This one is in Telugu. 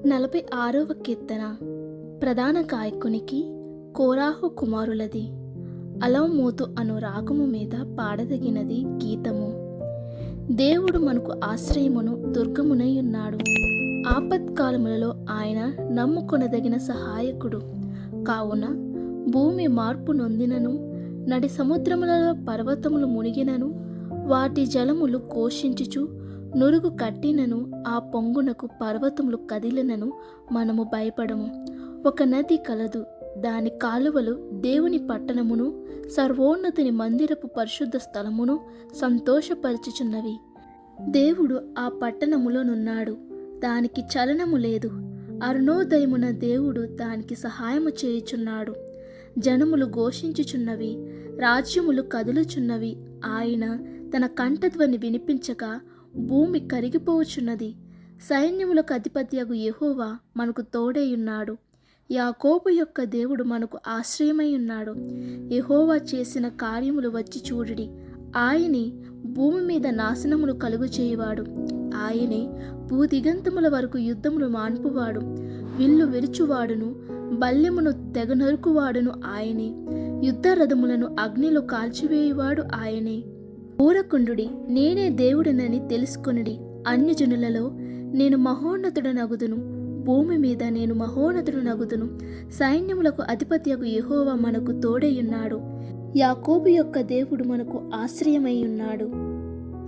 46వ కీర్తన. ప్రధాన గాయకునికి కోరాహు కుమారులది. అలవమోతు అను రాగము మీద పాడదగినది గీతము. దేవుడు మనకు ఆశ్రయమును దుర్గమునై ఉన్నాడు. ఆపత్కాలములలో ఆయన నమ్ముకొనదగిన సహాయకుడు. కావున భూమి మార్పు నొందినను, నడి సముద్రములలో పర్వతములు మునిగినను, వాటి జలములు ఘోషించుచు నురుగు కట్టినను, ఆ పొంగునకు పర్వతములు కదిలినను మనము భయపడము. ఒక నది కలదు, దాని కాలువలు దేవుని పట్టణమును, సర్వోన్నతుని మందిరపు పరిశుద్ధ స్థలమును సంతోషపరచుచున్నవి. దేవుడు ఆ పట్టణములోనున్నాడు, దానికి చలనము లేదు. అరుణోదయమున దేవుడు దానికి సహాయము చేయుచున్నాడు. జనములు ఘోషించుచున్నవి, రాజ్యములు కదులుచున్నవి. ఆయన తన కంఠధ్వని వినిపించగా భూమి కరిగిపోవచ్చున్నది. సైన్యములకు అధిపతియగు యెహోవా మనకు తోడైయున్నాడు. యాకోబు యొక్క దేవుడు మనకు ఆశ్రయమై ఉన్నాడు. యెహోవా చేసిన కార్యములు వచ్చి చూడుడి. ఆయనే భూమి మీద నాశనములు కలుగు చేయువాడు. ఆయనే భూదిగంతముల వరకు యుద్ధములు మాన్పువాడు. విల్లు విరుచువాడును, బల్లెమును తెగ నరుకువాడును ఆయనే. యుద్ధ రథములను అగ్నిలో కాల్చివేయువాడు ఆయనే. ఊరకుండుడి, నేనే దేవుడినని తెలుసుకొనుడి. అన్యజనులలో నేను మహోన్నతుడనగుదును, భూమి మీద నేను మహోన్నతుడనగుదును. సైన్యములకు అధిపతియగు యెహోవా మనకు తోడైయున్నాడు. యాకోబు యొక్క దేవుడు మనకు ఆశ్రయమై ఉన్నాడు.